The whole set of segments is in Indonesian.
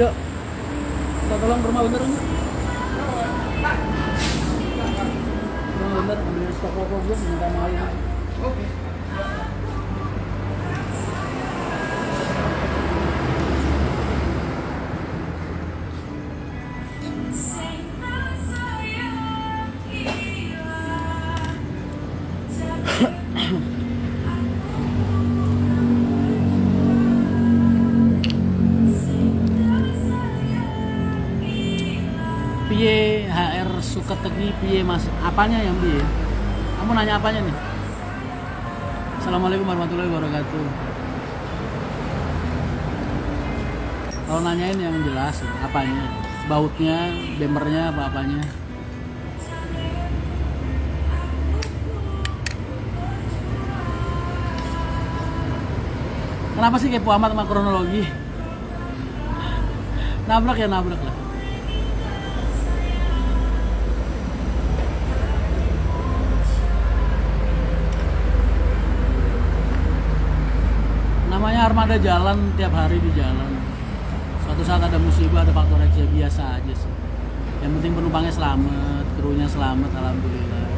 Yuk, kita tolong ke rumah bentar nih. Rumah bentar, ambilin stok rokok gue, minta main. Oke. Piye HR Suketegi piye mas? Apanya yang piye? Kamu nanya apanya nih? Assalamualaikum warahmatullahi wabarakatuh. Kalau nanyain yang jelas, apanya? Bautnya, bempernya, apa-apanya? Kenapa sih kepo amat sama kronologi? Nabrak ya nabrak lah. Namanya armada jalan, tiap hari di jalan. Suatu saat ada musibah, ada faktor X, ya biasa aja sih. Yang penting penumpangnya selamat, krunya selamat, alhamdulillah.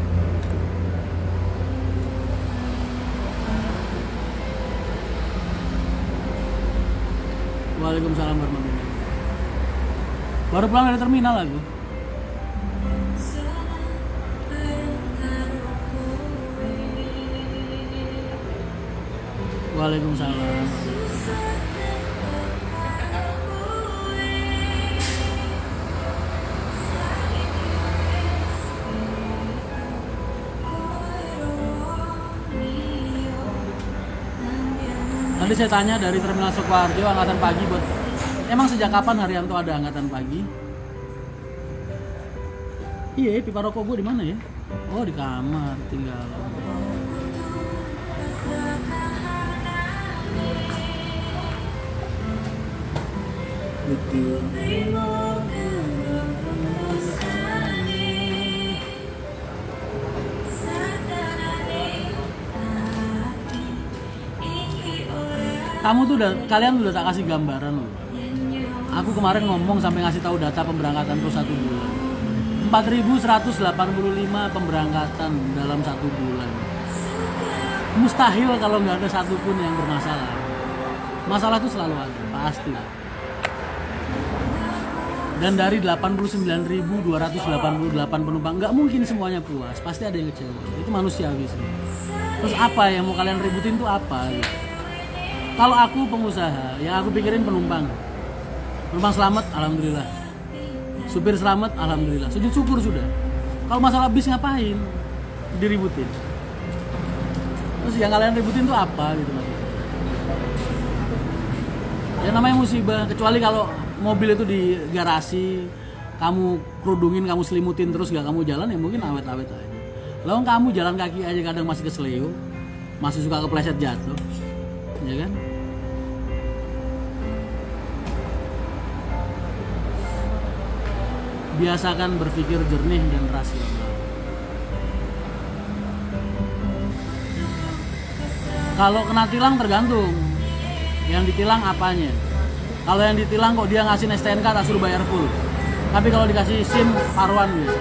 Waalaikumsalam warahmatullahi wabarakatuh. Baru pulang dari terminal aku. Waalaikumsalam. Nanti saya tanya dari Terminal Sukoharjo angkatan pagi buat. Emang sejak kapan Haryanto ada angkatan pagi? Iya, pipa rokok gue di mana ya? Oh, di kamar tinggal. Kamu tuh kalian udah tak kasih gambaran loh. Aku kemarin ngomong sampai ngasih tahu data pemberangkatan per 1 bulan. 4.185 pemberangkatan dalam 1 bulan. Mustahil kalau nggak ada satupun yang bermasalah. Masalah tuh selalu ada, pasti. Dan dari 89.288 penumpang, nggak mungkin semuanya puas, pasti ada yang kecewa. Itu manusiawi sih. Terus apa yang mau kalian ributin tuh apa gitu? Kalau aku pengusaha, yang aku pikirin penumpang. Penumpang selamat, alhamdulillah. Supir selamat, alhamdulillah. Sujud syukur sudah. Kalau masalah bis ngapain diributin? Terus yang kalian ributin tuh apa gitu maksudnya? Ya namanya musibah, kecuali kalau mobil itu di garasi, kamu kerudungin, kamu selimutin terus gak kamu jalan, ya mungkin awet-awet aja. Lalu kamu jalan kaki aja kadang masih keseleo, masih suka kepleset jatuh, ya kan? Biasakan berpikir jernih dan rasional. Kalau kena tilang tergantung yang ditilang apanya. Kalau yang ditilang kok dia ngasih STNK tak suruh bayar full. Tapi kalau dikasih SIM paruan bisa.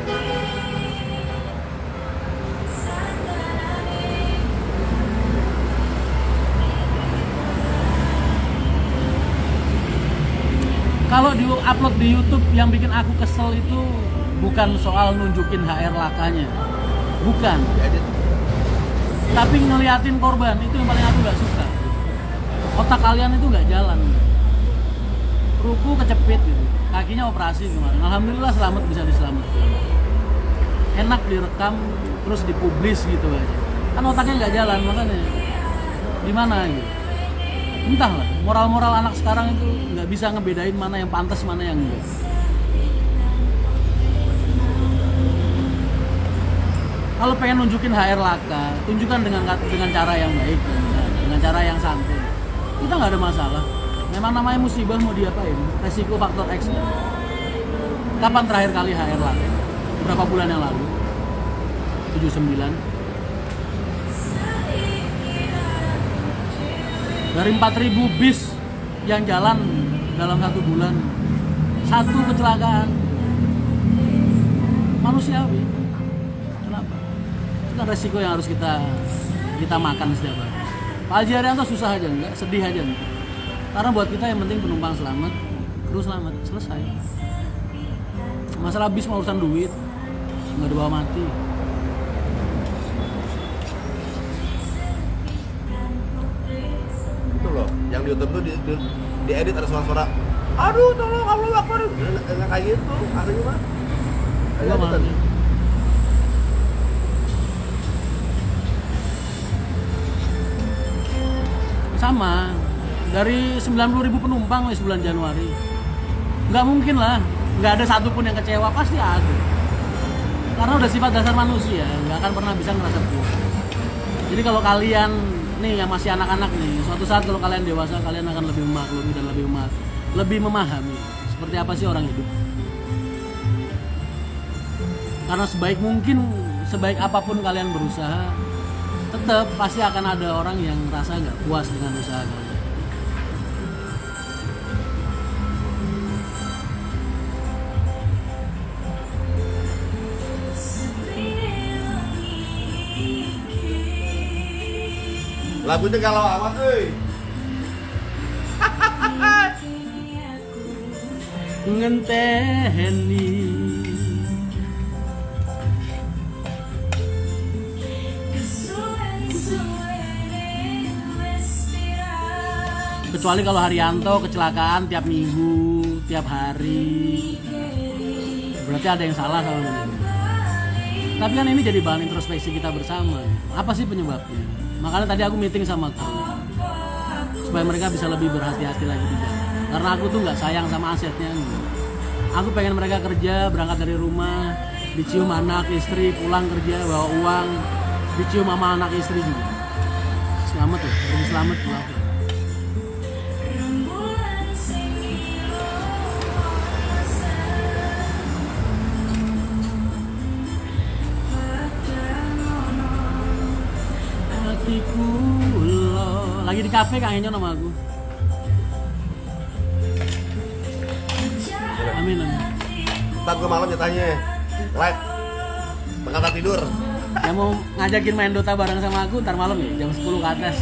Kalau di-upload di YouTube yang bikin aku kesel itu bukan soal nunjukin HR lakanya. Bukan. Tapi ngeliatin korban itu yang paling aku gak suka. Otak kalian itu gak jalan. Ruku kecepit gitu. Kakinya operasi kemarin. Alhamdulillah selamat, bisa diselamatkan. Enak direkam terus dipublis gitu aja. Kan otaknya gak jalan makanya. Gimana gitu. Entahlah, moral-moral anak sekarang itu nggak bisa ngebedain mana yang pantas, mana yang enggak. Kalau pengen nunjukin HR laka, tunjukkan dengan cara yang baik, dengan cara yang santai. Kita nggak ada masalah. Memang namanya musibah, mau diapain? Resiko faktor X. Kapan terakhir kali HR laka? Berapa bulan yang lalu? 79. Dari 4.000 bis yang jalan dalam 1 bulan, satu kecelakaan. Manusiawi. Kenapa? Itu kan resiko yang harus kita makan setiap hari. Pak Haji Haryanto susah aja enggak, sedih aja enggak. Karena buat kita yang penting penumpang selamat, kru selamat, selesai. Masalah bis mau urusan duit, nggak dibawa mati. Itu loh, yang di YouTube tuh diedit ada suara-suara. Aduh, tolong Allah Akbar. Enggak kayak gitu, aslinya mah. Gua malah. Sama, dari 90.000 penumpang wes bulan Januari. Nggak mungkin lah, nggak ada satupun yang kecewa, pasti ada. Karena udah sifat dasar manusia, nggak akan pernah bisa ngerasa puas. Jadi kalau kalian nih yang masih anak-anak nih, suatu saat kalau kalian dewasa, kalian akan lebih memaklumi dan lebih memahami seperti apa sih orang hidup. Karena sebaik mungkin, sebaik apapun kalian berusaha, tetap pasti akan ada orang yang merasa nggak puas dengan usaha kalian. Lagunya kalau amat, Ngenteni kecuali kalau Haryanto kecelakaan tiap minggu, tiap hari, berarti ada yang salah sama ini. Tapi kan ini jadi bahan introspeksi kita bersama. Apa sih penyebabnya? Makanya tadi aku meeting sama kru supaya mereka bisa lebih berhati-hati lagi di jalan. Karena aku tuh nggak sayang sama asetnya. Aku pengen mereka kerja, berangkat dari rumah, dicium anak istri, pulang kerja bawa uang, dicium sama anak istri juga. Selamat loh, pergi selamat pulang. Lagi di kafe kangennya sama aku. Amin amin. Ntar gue malam jatahnya live tengah tidur. Yang mau ngajakin main Dota bareng sama aku ntar malam ya jam 10 ke atas.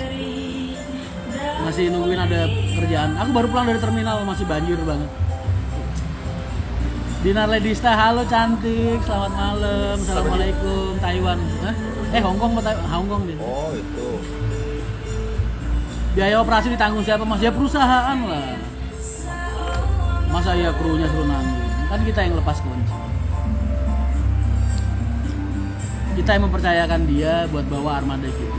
Masih nungguin ada kerjaan. Aku baru pulang dari terminal, masih banjir banget. Dinar Ledista, halo cantik, selamat malam, assalamualaikum. Taiwan, hah? Hongkong Hongkong deh. Oh itu. Biaya operasi ditanggung siapa mas? Ya perusahaan lah. Masa ya krunya suruh nanggung? Kan kita yang lepas kunci. Kita yang mempercayakan dia buat bawa armada kita.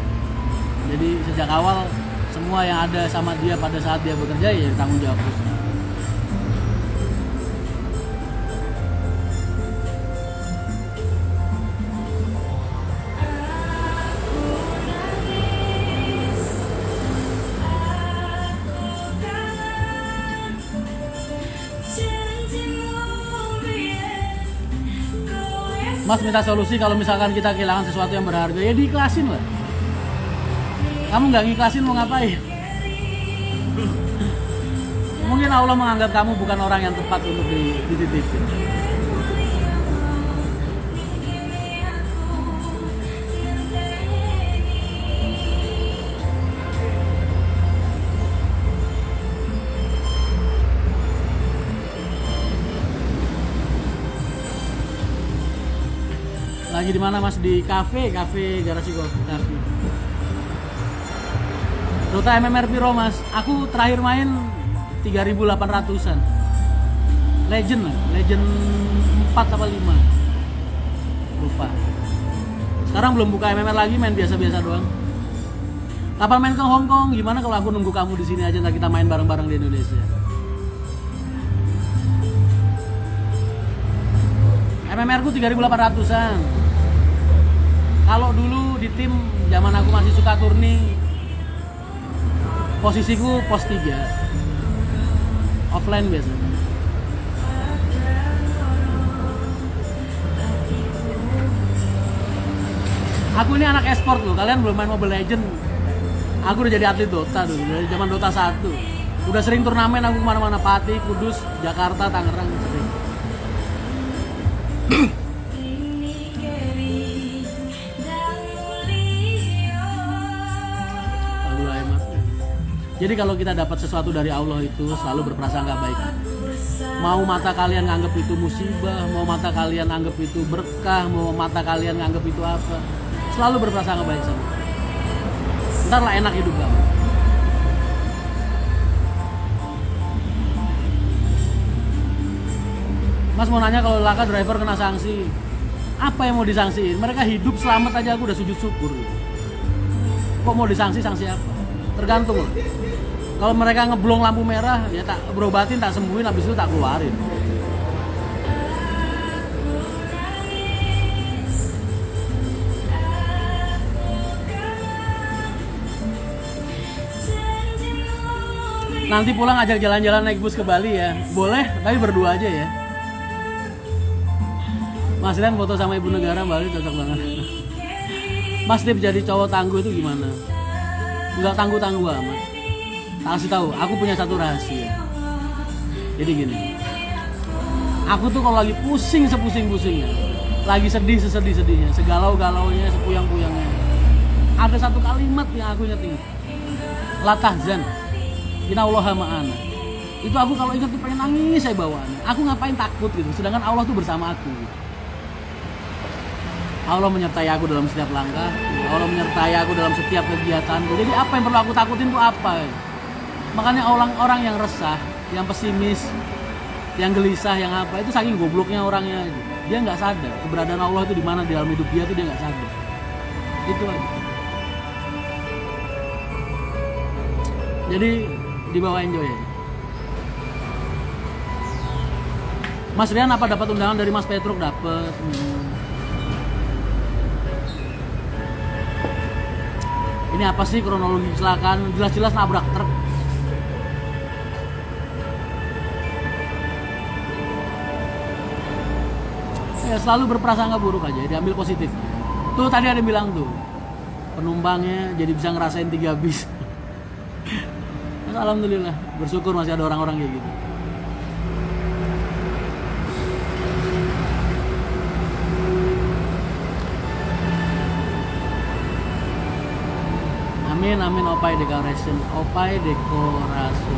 Jadi sejak awal semua yang ada sama dia pada saat dia bekerja ya tanggung jawab perusahaan. Mas minta solusi kalau misalkan kita kehilangan sesuatu yang berharga, ya diikhlasin lah. Kamu nggak ngiklasin mau ngapain? Mungkin Allah menganggap kamu bukan orang yang tepat untuk dititipin. Lagi di mana mas? Di kafe garasi golf. Dota MMR Piro mas? Aku terakhir main 3.800-an. Legend lah, Legend 4 apa 5. Lupa. Sekarang belum buka MMR lagi, main biasa-biasa doang. Kapan main ke Hong Kong? Gimana kalau aku nunggu kamu di sini aja, ntar kita main bareng-bareng di Indonesia. MMR ku 3.800-an. Kalau dulu di tim zaman aku masih suka turni, posisiku pos 3. Offline biasa. Aku ini anak e-sport loh, kalian belum main Mobile Legends. Aku udah jadi atlet Dota dulu, dari zaman Dota 1. Udah sering turnamen aku kemana-mana, Pati, Kudus, Jakarta, Tangerang, sering. Jadi kalau kita dapat sesuatu dari Allah itu selalu berprasangka baik. Mau mata kalian nganggap itu musibah, mau mata kalian nganggap itu berkah, mau mata kalian nganggap itu apa, selalu berprasangka baik sama. Ntar lah enak hidup kamu. Mas mau nanya, kalau Laka driver kena sanksi, apa yang mau disangsiin? Mereka hidup selamat aja aku udah sujud syukur. Kok mau disangsi, sanksi apa? Tergantung loh. Kalau mereka ngeblong lampu merah, ya tak berobatin, tak sembuhin, habis itu tak keluarin. Nanti pulang ajak jalan-jalan naik bus ke Bali ya. Boleh, tapi berdua aja ya. Mas Rian foto sama ibu negara Bali cocok banget. Mas Dip jadi cowok tangguh itu gimana? Enggak tangguh-tangguh amat. Tak kasih tahu, aku punya satu rahasia. Jadi gini, aku tuh kalau lagi pusing sepusing-pusingnya, lagi sedih sesedih-sedihnya, segalau-galaunya, sepuyang-puyangnya, ada satu kalimat yang aku ingat. La tahzan, inna Allaha ma'ana. Itu aku kalau ingat tuh pengen nangis saya bawaannya. Aku ngapain takut gitu, sedangkan Allah tuh bersama aku gitu. Allah menyertai aku dalam setiap langkah, Allah menyertai aku dalam setiap kegiatan. Jadi apa yang perlu aku takutin tuh apa? Makanya orang-orang yang resah, yang pesimis, yang gelisah, yang apa, itu saking gobloknya orangnya. Dia nggak sadar keberadaan Allah itu di mana di dalam hidup dia, itu dia nggak sadar. Itu aja. Jadi dibawa enjoy aja. Mas Rian apa dapat undangan dari Mas Petruk? Dapat. Ini apa sih kronologi kecelakaan? Jelas-jelas nabrak truk. Ya, selalu berprasangka buruk aja, diambil positif. Tuh tadi ada yang bilang tuh, penumpangnya jadi bisa ngerasain 3 bis. Alhamdulillah, bersyukur masih ada orang-orang kayak gitu. Amin, amin. Opai Decoration, Opai Dekorasi.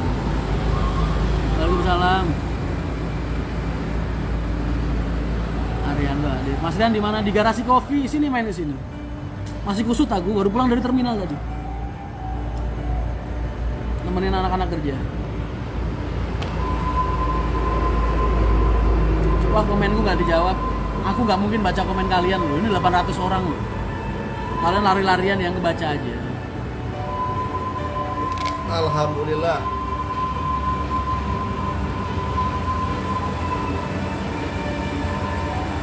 Waalaikumsalam. Ariando Adit. Mas Rian di mana? Di garasi kopi. Sini main di sini. Masih kusut aku, baru pulang dari terminal tadi. Nemenin anak-anak kerja. Wah, komenku nggak dijawab. Aku nggak mungkin baca komen kalian loh. Ini 800 orang loh. Kalian lari-larian yang kebaca aja. Alhamdulillah.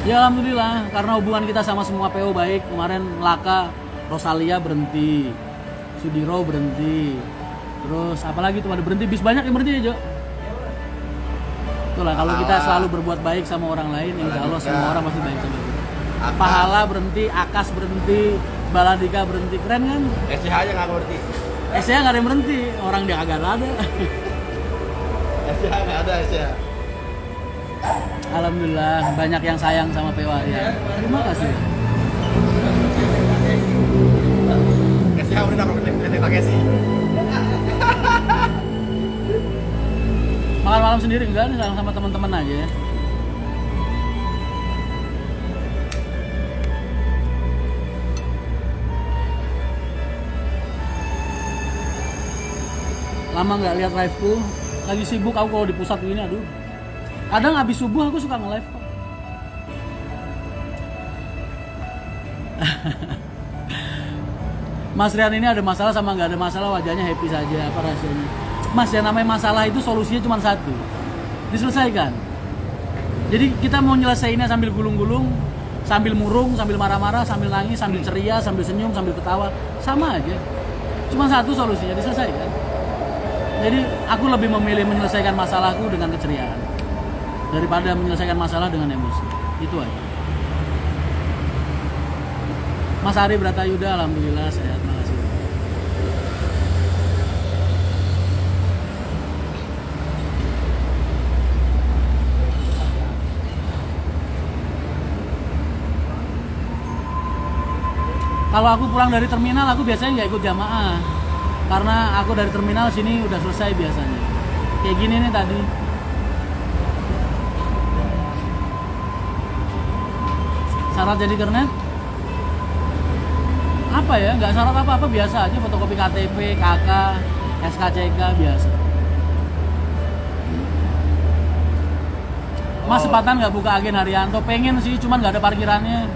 Ya alhamdulillah, karena hubungan kita sama semua PO baik. Kemarin Laka, Rosalia berhenti, Sudiro berhenti, terus apalagi tuh ada berhenti, bis banyak yang berhenti ya Jo. Itulah kalau kita selalu berbuat baik sama orang lain, insya Allah semua orang pasti baik sama kita. Pahala berhenti, Akas berhenti, Baladika berhenti, keren kan? SCH aja nggak berhenti. SCH nggak ada yang berhenti, orang dia agak ada. SCH nggak ada SCH. Alhamdulillah banyak yang sayang sama PO ya. Terima kasih. SCH udah dapat pakai sih. Makan malam sendiri enggak nih, sama teman-teman aja ya. Lama nggak lihat live-ku, lagi sibuk aku kalau di pusat ini, aduh. Kadang habis subuh aku suka nge-live kok. Mas Rian ini ada masalah sama nggak ada masalah, wajahnya happy saja, apa rahasianya? Mas, yang namanya masalah itu solusinya cuma satu, diselesaikan. Jadi kita mau nyelesainnya sambil gulung-gulung, sambil murung, sambil marah-marah, sambil nangis, sambil ceria, sambil senyum, sambil ketawa, sama aja. Cuma satu solusinya, diselesaikan. Jadi aku lebih memilih menyelesaikan masalahku dengan keceriaan daripada menyelesaikan masalah dengan emosi. Itu aja. Mas Ari Bratayuda, alhamdulillah sehat, makasih. Kalau aku pulang dari terminal, aku biasanya nggak ikut jamaah. Karena aku dari terminal sini udah selesai biasanya. Kayak gini nih tadi. Syarat jadi kernet? Apa ya? Nggak syarat apa-apa, biasa aja. Fotokopi KTP, KK, SKCK, biasa. Mas sepatan nggak buka agen Haryanto? Pengen sih, cuman nggak ada parkirannya.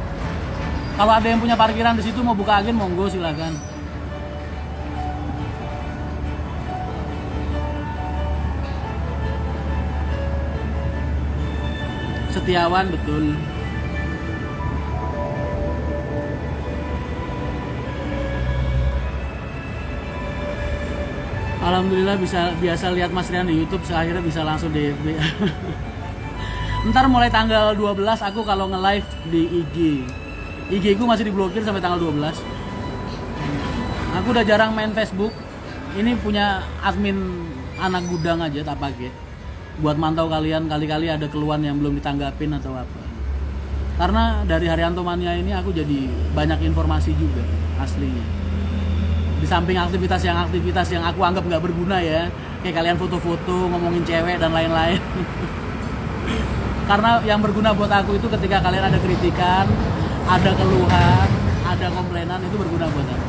Kalau ada yang punya parkiran di situ mau buka agen, monggo silakan. Setiawan, betul. Alhamdulillah biasa lihat Mas Rian di YouTube, akhirnya bisa langsung DFB. Ntar mulai tanggal 12 aku kalau nge-live di IG. IG ku masih diblokir sampai tanggal 12. Aku udah jarang main Facebook. Ini punya admin anak gudang aja tak pakai. Buat mantau kalian, kali-kali ada keluhan yang belum ditanggapin atau apa. Karena dari Haryanto Mania ini aku jadi banyak informasi juga aslinya. Di samping aktivitas yang aku anggap nggak berguna ya, kayak kalian foto-foto, ngomongin cewek dan lain-lain. Karena yang berguna buat aku itu ketika kalian ada kritikan, ada keluhan, ada komplainan, itu berguna buat aku.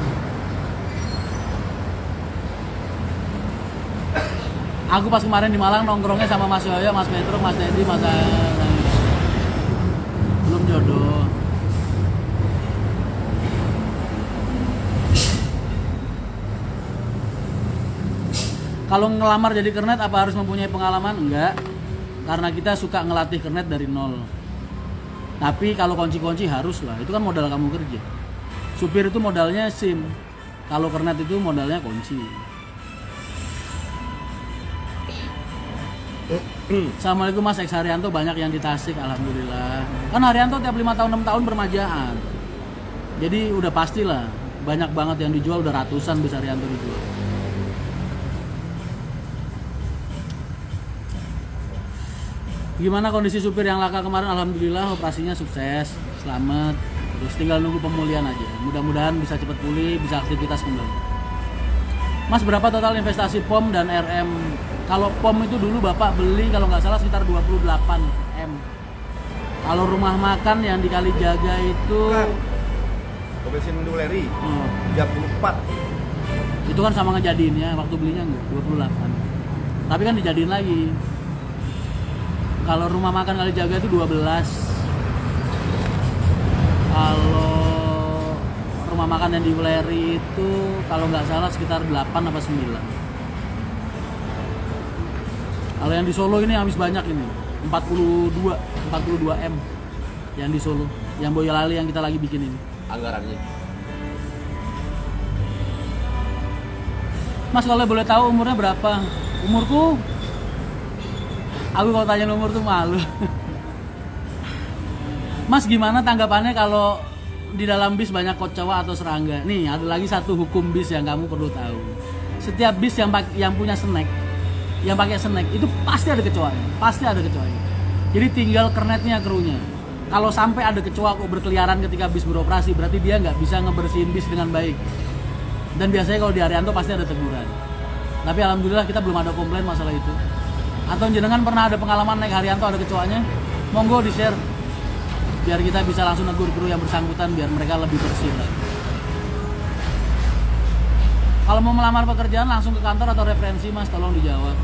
Aku pas kemarin di Malang nongkrongnya sama Mas Yoyo, Mas Petro, Mas Dedi, Mas belum jodoh. Kalau ngelamar jadi kernet apa harus mempunyai pengalaman? Enggak. Karena kita suka ngelatih kernet dari nol. Tapi kalau kunci-kunci harus lah. Itu kan modal kamu kerja. Supir itu modalnya SIM. Kalau kernet itu modalnya kunci. Assalamualaikum Mas X Haryanto, banyak yang di Tasik, alhamdulillah. Kan Haryanto tiap 5 tahun 6 tahun bermajaan. Jadi udah pastilah banyak banget yang dijual, udah ratusan bisa Haryanto dijual. Gimana kondisi supir yang laka kemarin? Alhamdulillah operasinya sukses, selamat. Terus tinggal nunggu pemulihan aja. Mudah-mudahan bisa cepat pulih, bisa aktivitas kembali. Mas, berapa total investasi POM dan RM? Kalau POM itu dulu Bapak beli kalau nggak salah sekitar 28 M. Kalau rumah makan yang di Kalijaga itu bensin Duleri 34. Itu kan sama ngejadiinnya, waktu belinya enggak 28. Tapi kan dijadiin lagi. Kalau rumah makan Kalijaga itu 12. Kalau rumah makan yang di Wuleri itu kalau nggak salah sekitar 8 apa 9. Kalau yang di Solo ini habis banyak ini, 42 M yang di Solo, yang Boyolali yang kita lagi bikin ini. Anggarannya. Mas, kalau boleh tahu umurnya berapa? Umurku, aku kalau tanya umur tuh malu. Mas, gimana tanggapannya kalau di dalam bis banyak kocok atau serangga? Nih, ada lagi satu hukum bis yang kamu perlu tahu. Setiap bis yang punya snack, yang pakai snack itu pasti ada kecoanya, pasti ada kecoanya. Jadi tinggal kernetnya, krunya. Kalau sampai ada kecoa kok berkeliaran ketika bis beroperasi, berarti dia nggak bisa ngebersihin bis dengan baik. Dan biasanya kalau di Haryanto pasti ada teguran. Tapi alhamdulillah kita belum ada komplain masalah itu. Atau jenengan pernah ada pengalaman naik Haryanto ada kecoanya? Monggo di-share. Biar kita bisa langsung negur kru yang bersangkutan biar mereka lebih bersih lagi. Kalau mau melamar pekerjaan langsung ke kantor atau referensi, Mas, tolong dijawab.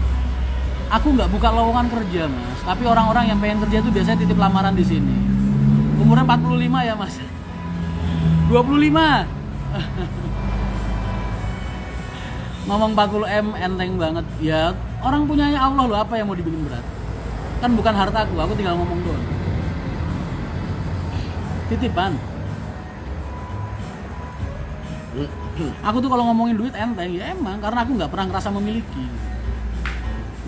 Aku nggak buka lowongan kerja, Mas. Tapi orang-orang yang pengen kerja itu biasanya titip lamaran di sini. Umurnya 45 ya, Mas? 25. Ngomong 40 M enteng banget. Ya, orang punyanya Allah loh, apa yang mau dibikin berat? Kan bukan hartaku, aku tinggal ngomong doang. Titipan. Aku tuh kalau ngomongin duit enteng, ya emang karena aku nggak pernah ngerasa memiliki.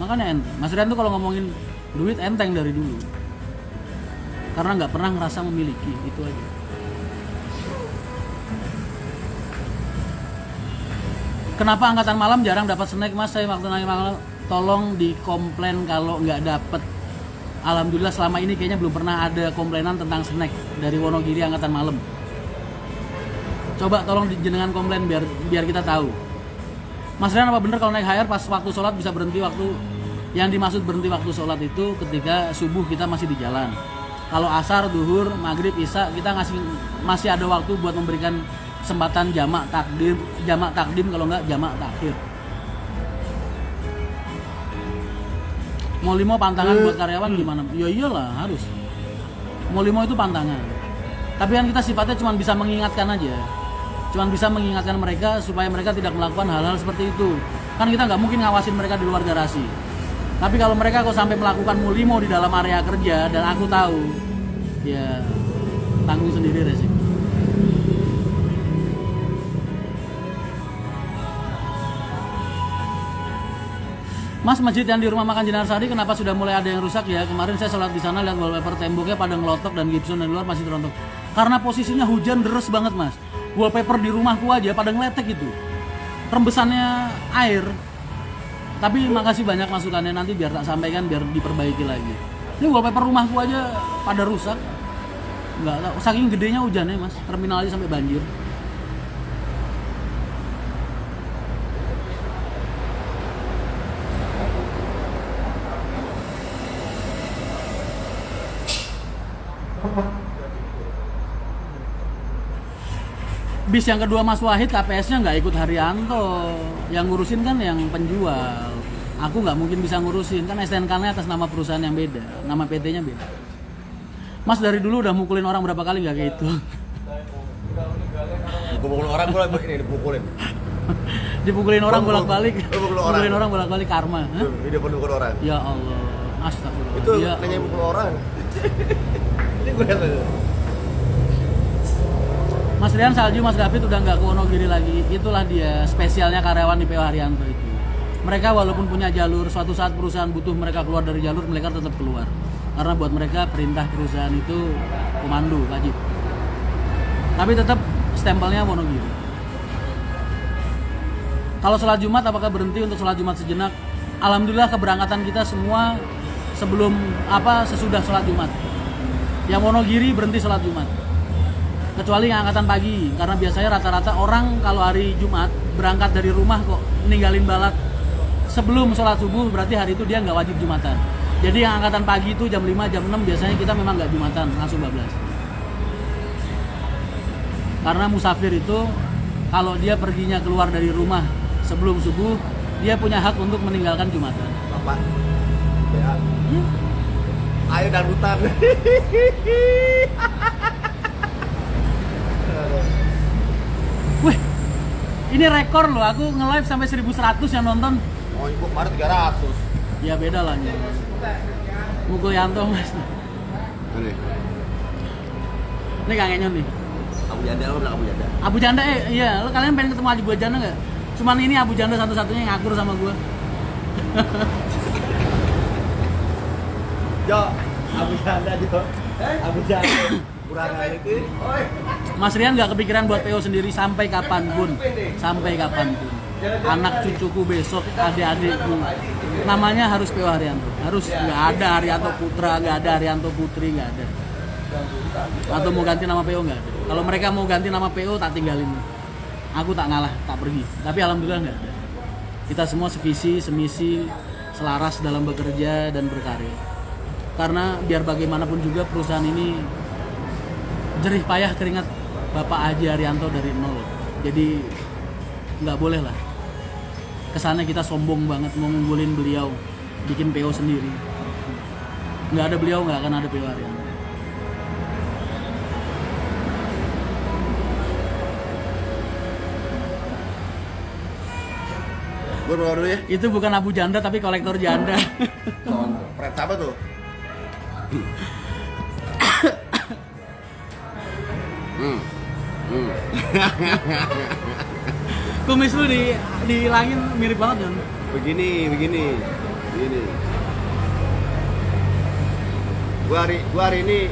Makanya enteng. Mas Rian tuh kalau ngomongin duit enteng dari dulu. Karena nggak pernah ngerasa memiliki, itu aja. Kenapa angkatan malam jarang dapat snack, Mas? Saya waktu naik malam tolong dikomplain kalau nggak dapet. Alhamdulillah selama ini kayaknya belum pernah ada komplainan tentang snack dari Wonogiri angkatan malam. Coba tolong jenengan komplain biar kita tahu. Mas Rian, apa bener kalau naik HR pas waktu sholat bisa berhenti waktu? Yang dimaksud berhenti waktu sholat itu ketika subuh kita masih di jalan. Kalau asar, duhur, maghrib, isya kita masih ada waktu buat memberikan kesempatan jamak takdim kalau enggak jamak takhir. Mau limo pantangan buat karyawan gimana? Ya iyalah harus. Mau limo itu pantangan. Tapi kan kita sifatnya cuma bisa mengingatkan aja. Cuma bisa mengingatkan mereka supaya mereka tidak melakukan hal-hal seperti itu. Kan kita nggak mungkin ngawasin mereka di luar garasi. Tapi kalau mereka kok sampai melakukan mulimo di dalam area kerja dan aku tahu, ya tanggung sendiri resiko. Mas, masjid yang di rumah makan Jinarsari kenapa sudah mulai ada yang rusak ya? Kemarin saya sholat di sana lihat wallpaper temboknya pada ngelotok dan gipsun dari luar masih terontok. Karena posisinya hujan deres banget mas. Wallpaper di rumahku aja pada ngeletek gitu. Rembesannya air. Tapi makasih banyak masukannya, nanti biar tak sampaikan biar diperbaiki lagi. Ini wallpaper rumahku aja pada rusak. Nggak tahu, saking gedenya hujannya mas. Terminal aja sampai banjir. Bis yang kedua Mas Wahid KPS-nya nggak ikut Haryanto, yang ngurusin kan yang penjual. Aku nggak mungkin bisa ngurusin, kan STNK-nya atas nama perusahaan yang beda, nama PT-nya beda. Mas dari dulu udah mukulin orang berapa kali nggak kayak itu? Pukul orang gue ini dipukulin. Dipukulin orang bolak-balik. Mukulin orang bolak-balik karma. Hah? Video pukul orang. Ya Allah, astagfirullah. Itu ya nanya Allah. pukul orang. Ini gue lihat. Mas Rian, Salju, Mas David udah nggak ke Wonogiri lagi. Itulah dia spesialnya karyawan di PO Haryanto itu. Mereka walaupun punya jalur, suatu saat perusahaan butuh mereka keluar dari jalur, mereka tetap keluar. Karena buat mereka perintah perusahaan itu komando, wajib. Tapi tetap stempelnya Wonogiri. Kalau sholat Jumat, apakah berhenti untuk sholat Jumat sejenak? Alhamdulillah keberangkatan kita semua sesudah sholat Jumat. Yang Wonogiri berhenti sholat Jumat. Kecuali yang angkatan pagi, karena biasanya rata-rata orang kalau hari Jumat berangkat dari rumah kok ninggalin Balat sebelum sholat subuh, berarti hari itu dia nggak wajib Jumatan. Jadi yang angkatan pagi itu jam 5, jam 6 biasanya kita memang nggak Jumatan, langsung bablas. Karena musafir itu kalau dia perginya keluar dari rumah sebelum subuh, dia punya hak untuk meninggalkan Jumatan. Bapak, ya. Ayo dan hutan. Wih, ini rekor loh, aku nge-live sampai 1100 yang nonton. Oh, ibu kemarin 300. Ya beda lah nih. Mukul Yanto mas. Ini Kang Enyon nih. Abu Janda, lo bilang Abu Janda. Abu Janda, iya, lo kalian pengen ketemu Abu Janda nggak? Cuman ini Abu Janda satu-satunya yang ngakur sama gue. Jo, Abu Janda Jo. Abu Janda. Kurang itu. Mas Rian nggak kepikiran buat PO sendiri sampai kapanpun, sampai kapanpun. Anak cucuku besok, adik-adikku, namanya harus PO Haryanto. Harus, nggak ada Haryanto Putra, nggak ada Haryanto Putri, nggak ada. Atau mau ganti nama PO nggak ada. Kalau mereka mau ganti nama PO tak tinggalin. Aku tak ngalah, tak pergi. Tapi alhamdulillah nggak ada. Kita semua sevisi, semisi, selaras dalam bekerja dan berkarya. Karena biar bagaimanapun juga perusahaan ini jerih payah keringat Bapak Haji Haryanto dari nol. Jadi nggak boleh lah kesannya kita sombong banget mau ngunggulin beliau bikin PO sendiri. Nggak ada beliau nggak akan ada PO Haryanto. Gue bawa dulu ya. Itu bukan Abu Janda tapi kolektor janda. Pret apa tuh? Kumis lu dihilangin mirip banget Jon. Begini. Gua hari ini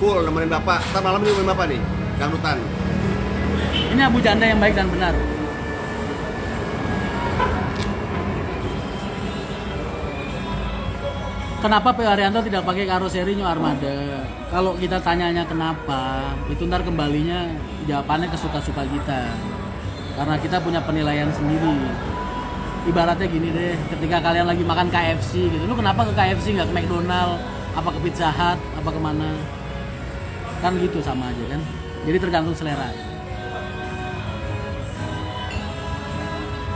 full nemenin bapak. Ntar malam ini nemenin bapak nih, dangdutan. Ini Abu Janda yang baik dan benar. Kenapa P. Haryanto tidak pakai karoseri New Armada? Kalau kita tanyanya kenapa, itu ntar kembalinya jawabannya ke suka-suka kita. Karena kita punya penilaian sendiri. Ibaratnya gini deh, ketika kalian lagi makan KFC gitu, lu kenapa ke KFC nggak ke McDonald, apa ke Pizza Hut, apa kemana? Kan gitu sama aja kan. Jadi tergantung selera.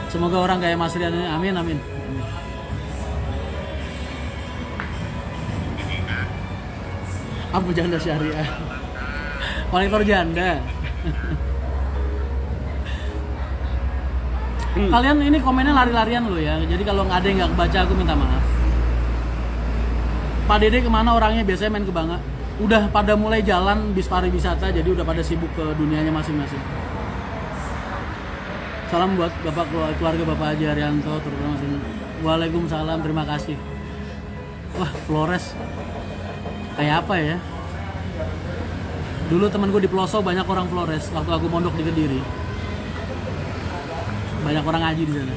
Semoga orang kayak Mas Rian ini, amin amin. Abu janda syariah, monitor janda. Kalian ini komennya lari-larian loh ya. Jadi kalau nggak ada yang nggak kebaca aku minta maaf. Pak Dede kemana orangnya biasanya main ke Bangka. Udah pada mulai jalan bis pariwisata, jadi udah pada sibuk ke dunianya masing-masing. Salam buat bapak keluarga Bapak Haji Haryanto terutama sini. Waalaikumsalam, terima kasih. Wah, Flores kayak apa ya? Dulu temanku di Peloso banyak orang Flores waktu aku mondok di Kediri. Banyak orang ngaji di sana.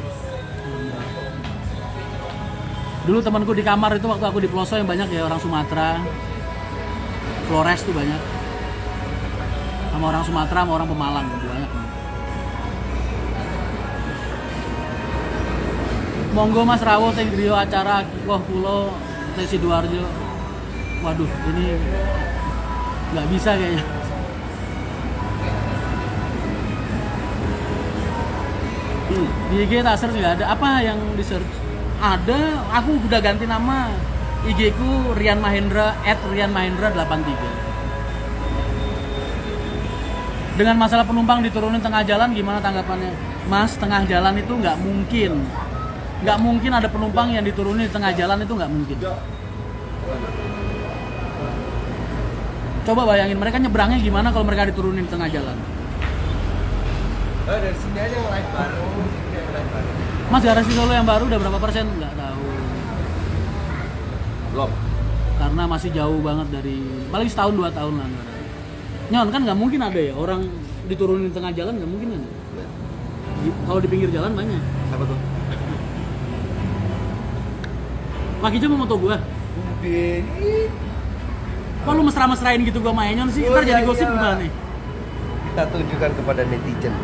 Dulu temanku di kamar itu waktu aku di Peloso yang banyak ya orang Sumatera. Flores tuh banyak. Sama orang Sumatera, sama orang Pemalang banyak. Monggo Mas Rawo teng griya acara Kikoh Pulo teng Sidoarjo. Waduh, ini nggak bisa kayaknya. Di IG tak search nggak ada. Apa yang di search? Ada, aku udah ganti nama IG ku Rian Mahendra @rianmahendra83. Dengan masalah penumpang diturunin tengah jalan gimana tanggapannya? Mas, tengah jalan itu nggak mungkin ada penumpang yang diturunin di tengah jalan, itu nggak mungkin. Coba bayangin mereka nyebrangnya gimana kalau mereka diturunin di tengah jalan. Dari sini aja live baru. Mas, garasi Solo yang baru udah berapa persen? Nggak tahu. Belum. Karena masih jauh banget dari, paling setahun 2 tahun lah. Nyon kan nggak mungkin ada ya orang diturunin di tengah jalan, nggak mungkin kan? Kalau di pinggir jalan banyak. Apa tuh? Pak Kijo mau moto gua. Kok lu mesra-mesrain gitu gua sama Enyon sih? Ntar jadi gosip gimana nih? Kita tunjukkan kepada netizen.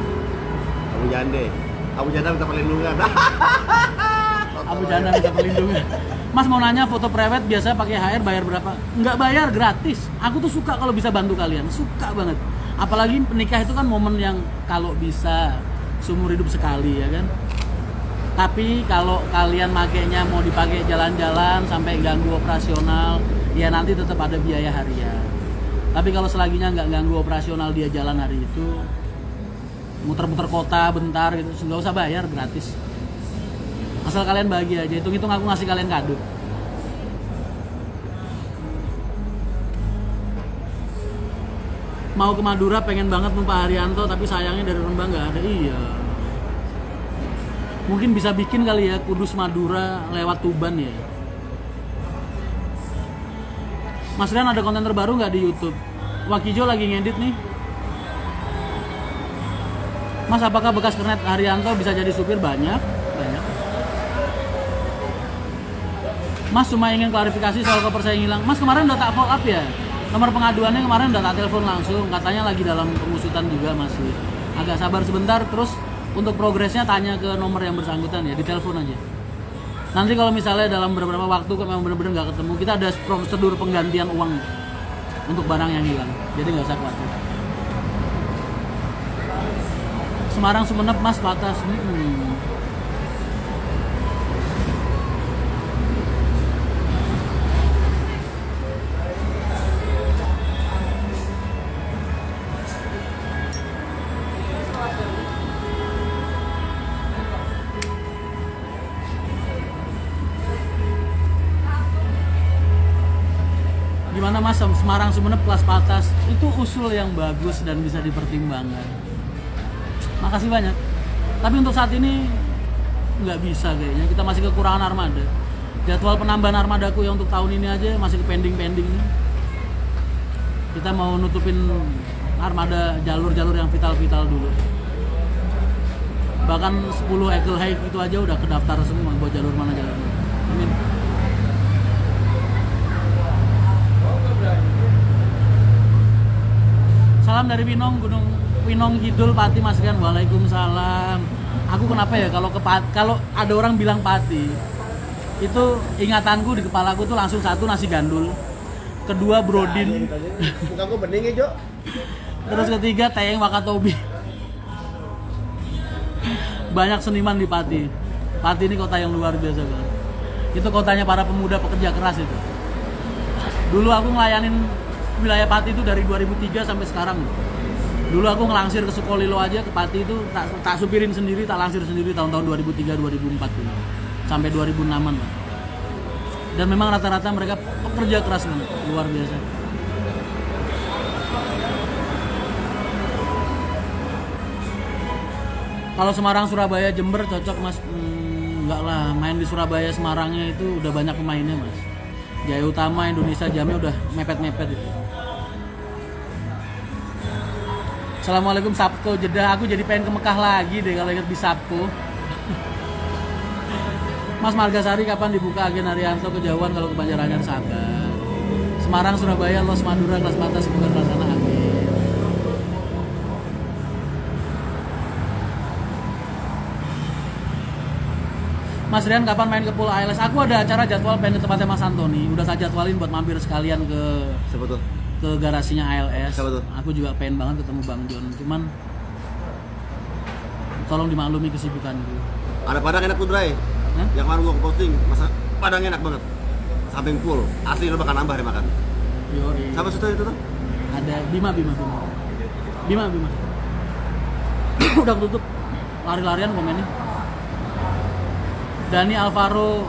Abu Janda minta perlindungan. Abu Janda minta perlindungan. Mas mau nanya, foto prewed biasa pakai HR bayar berapa? Nggak bayar, gratis. Aku tuh suka kalau bisa bantu kalian, suka banget. Apalagi menikah itu kan momen yang kalau bisa seumur hidup sekali ya kan. Tapi kalau kalian makainya mau dipakai jalan-jalan sampai ganggu operasional, ya nanti tetap ada biaya harian. Tapi kalau selaginya nggak ganggu operasional dia jalan hari itu, muter-muter kota bentar gitu, nggak usah bayar, gratis. Asal kalian bahagia aja, hitung-hitung aku ngasih kalian kado. Mau ke Madura pengen banget Pak Haryanto, tapi sayangnya dari Rembang nggak ada. Iya. Mungkin bisa bikin kali ya Kudus Madura lewat Tuban ya. Mas Rian ada konten terbaru nggak di YouTube? Wakijo lagi ngedit nih. Mas, apakah bekas kernet Haryanto bisa jadi supir? Banyak. Mas cuma ingin klarifikasi soal koper saya yang hilang. Mas, kemarin udah tak follow up ya? Nomor pengaduannya kemarin udah tak telepon langsung. Katanya lagi dalam pengusutan juga masih. Agak sabar sebentar, terus untuk progresnya tanya ke nomor yang bersangkutan ya, ditelepon aja. Nanti kalau misalnya dalam beberapa waktu memang benar-benar nggak ketemu, kita ada prosedur penggantian uang untuk barang yang hilang. Jadi nggak usah khawatir. Semarang Sumenep Mas batas. Gimana Mas, Semarang Sumenep kelas patas itu usul yang bagus dan bisa dipertimbangkan. Makasih banyak. Tapi untuk saat ini nggak bisa kayaknya, kita masih kekurangan armada. Jadwal penambahan armadaku yang untuk tahun ini aja masih pending. Kita mau nutupin armada jalur-jalur yang vital-vital dulu. Bahkan 10 Eagle High itu aja udah kedaftar semua buat jalur mana. Amin. salam dari Winong, Gunung Winong Kidul, Pati, Mas Rian. Waalaikumsalam. Aku kenapa ya kalau ada orang bilang Pati, itu ingatanku di kepalaku tuh langsung satu nasi gandul, kedua brodin, Muka gue bening ya, Jo. terus ketiga teyeng Wakatobi. Banyak seniman di Pati. Pati ini kota yang luar biasa banget. Itu kotanya para pemuda pekerja keras itu. Dulu aku ngelayanin wilayah Pati itu dari 2003 sampai sekarang. Dulu aku ngelangsir ke Sukolilo aja, ke Pati itu tak supirin sendiri, tak langsir sendiri tahun-tahun 2003-2004 dulu. Sampai 2006-an lah. Dan memang rata-rata mereka pekerja keras banget, luar biasa. Kalau Semarang, Surabaya, Jember cocok Mas. Enggak lah, main di Surabaya, Semarangnya itu udah banyak pemainnya Mas. Jaya Utama, Indonesia Jamnya udah mepet-mepet itu. Assalamualaikum Sabko Jeddah, aku jadi pengen ke Mekah lagi deh kalau inget di Sabko. Mas Margasari kapan dibuka agen Arianto ke Jauhan kalau ke Banjaranyar sabar. Semarang, Surabaya, Los Madura, kelas batas semoga terlaksana amin. Mas Rian kapan main ke Pool ALS? Aku ada acara jadwal pengen ke tempatnya Mas Antoni. Udah tak jadwalin buat mampir sekalian ke Siapa tuh? ke garasinya ALS. Siapa tuh? Aku juga pengen banget ketemu Bang John. Cuman tolong dimaklumi kesibukanku. Ada Padang enak tuh, Dray. Hah? Yang kemarin gua posting, masa Padang enak banget. Samping pool. Asli lo bakal nambah deh makan. Yoi. Siapa situ itu tuh? Ada Bima. Udah tutup. Lari-larian komennya. Dani Alvaro,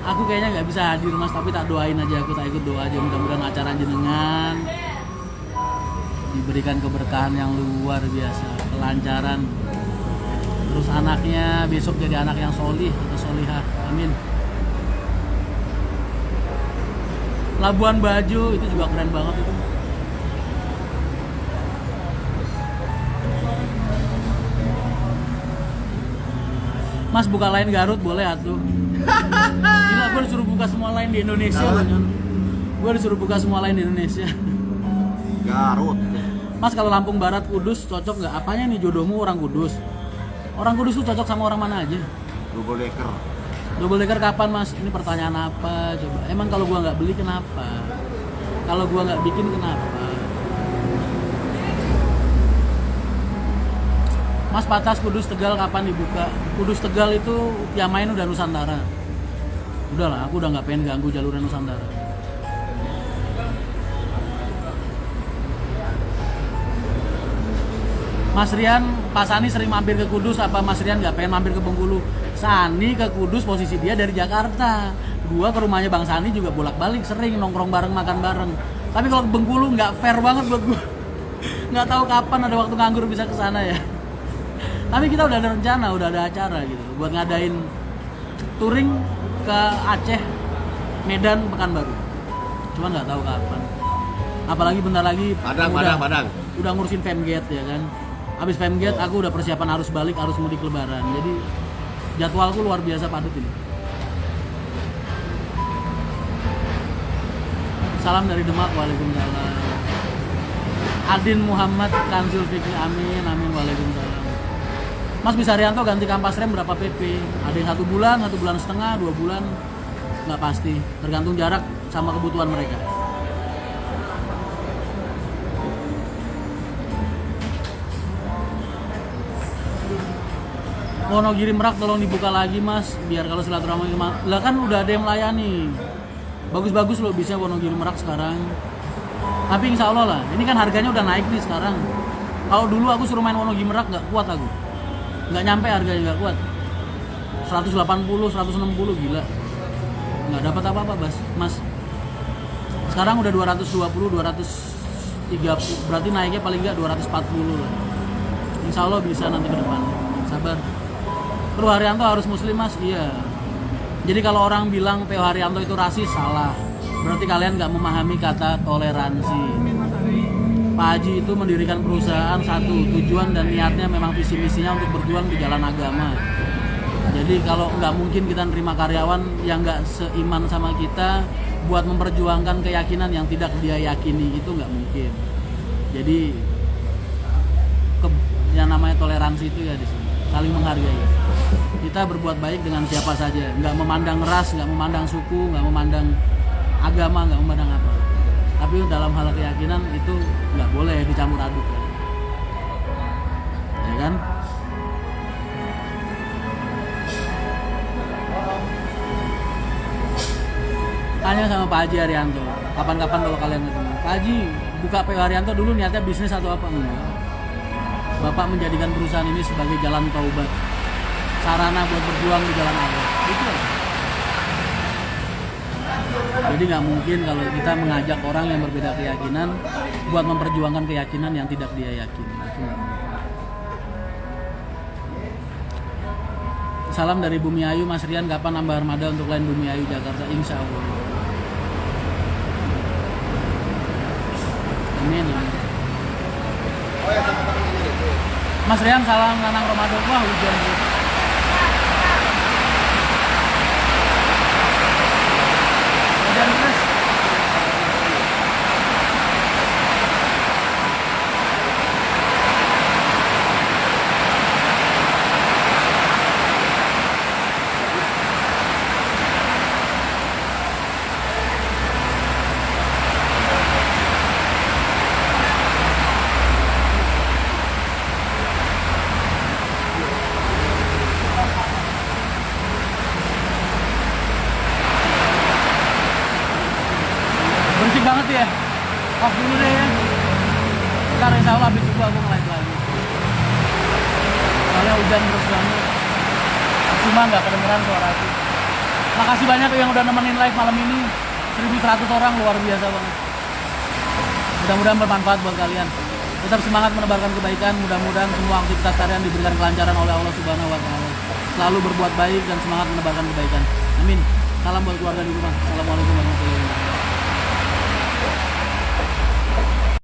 aku kayaknya nggak bisa hadir Mas, tapi tak doain aja, aku tak ikut doa aja, mudah-mudahan acara jenengan diberikan keberkahan yang luar biasa, kelancaran, terus anaknya besok jadi anak yang solih atau solihah, amin. Labuan Bajo itu juga keren banget itu. Mas buka lain Garut boleh atuh. Gila, gue disuruh buka semua lain di Indonesia. Gue disuruh buka semua lain di Indonesia. Garut. Mas kalau Lampung Barat, Kudus cocok nggak? Apanya nih jodohmu orang Kudus? Orang Kudus tuh cocok sama orang mana aja? Double decker. Double decker kapan Mas? Ini pertanyaan apa? Coba. Emang kalau gua nggak beli kenapa? Kalau gua nggak bikin kenapa? Mas Patas Kudus Tegal kapan dibuka? Kudus Tegal itu yang main udah Nusantara. Udahlah, aku udah nggak pengen ganggu jalurnya Nusantara. Mas Rian, Pak Sani sering mampir ke Kudus, apa Mas Rian nggak pengen mampir ke Bengkulu? Sani ke Kudus posisi dia dari Jakarta. Gua ke rumahnya Bang Sani juga bolak-balik sering nongkrong bareng, makan bareng. Tapi kalau ke Bengkulu nggak fair banget buat gua. Nggak tahu kapan ada waktu nganggur bisa ke sana ya. Tapi kita udah ada rencana, udah ada acara gitu buat ngadain touring ke Aceh, Medan, Pekanbaru. Cuma nggak tahu kapan. Apalagi bentar lagi Padang. Udah ngurusin Femgate ya kan. Habis Femgate aku udah persiapan arus balik, arus mudik lebaran. Jadi jadwalku luar biasa padat ini. Salam dari Demak, waalaikumsalam. Adin Muhammad Kanzul Fikri, amin, amin, waalaikumsalam. Mas bisa Rianto ganti kampas rem berapa PP? Ada yang 1 bulan, 1 bulan setengah, 2 bulan, nggak pasti, tergantung jarak sama kebutuhan mereka. Wonogiri Merak tolong dibuka lagi Mas, biar kalau silaturahmi lah kan udah ada yang melayani. Bagus-bagus loh bisa Wonogiri Merak sekarang. Tapi insya Allah lah, ini kan harganya udah naik nih sekarang. Kalau dulu aku suruh main Wonogiri Merak nggak kuat aku. Nggak nyampe harganya, nggak kuat. 180, 160 gila. Nggak dapat apa-apa Mas. Sekarang udah 220, 230, berarti naiknya paling nggak 240 lah. Insya Allah bisa nanti ke depan. Sabar. Pro Haryanto harus muslim Mas? Iya. Jadi kalau orang bilang Theo Haryanto itu rasis, salah. Berarti kalian nggak memahami kata toleransi. Pak Haji itu mendirikan perusahaan satu, tujuan dan niatnya memang visi misinya untuk berjuang di jalan agama. Jadi kalau nggak mungkin kita nerima karyawan yang nggak seiman sama kita buat memperjuangkan keyakinan yang tidak dia yakini, itu nggak mungkin. Jadi yang namanya toleransi itu ya di sini, saling menghargai. Kita berbuat baik dengan siapa saja, nggak memandang ras, nggak memandang suku, nggak memandang agama, nggak memandang apa. Tapi dalam hal keyakinan itu nggak boleh dicampur aduk, ya kan? Tanya sama Pak Haji Haryanto, kapan-kapan kalau kalian ketemu, Pak Haji buka PO Haryanto dulu niatnya bisnis atau apa? Enggak. Bapak menjadikan perusahaan ini sebagai jalan taubat, sarana buat berjuang di jalan Allah. Itu aja. Jadi nggak mungkin kalau kita mengajak orang yang berbeda keyakinan buat memperjuangkan keyakinan yang tidak dia yakini. Itu nggak mungkin. Salam dari Bumi Ayu, Mas Rian, kapan nambah armada untuk lain Bumi Ayu Jakarta? Insya Allah. Amin. Oh ya, sama temen ini deh. Mas Rian, salam Nanang Ramadan. Wah, hujan terus. Hujan terus. Bersih banget ya. Off dulu deh ya. Ntar insya Allah habis itu aku nge-live lagi. Soalnya hujan terus banget. Cuma nggak kedengeran suaraku. Makasih banyak yang udah nemenin live malam ini. 1.100 orang, luar biasa banget. Mudah-mudahan bermanfaat buat kalian. Tetap semangat menebarkan kebaikan. Mudah-mudahan semua aktivitas kalian diberikan kelancaran oleh Allah Subhanahu wa Ta'ala. Selalu berbuat baik dan semangat menebarkan kebaikan. Amin. Salam buat keluarga di rumah. Assalamualaikum warahmatullahi wabarakatuh.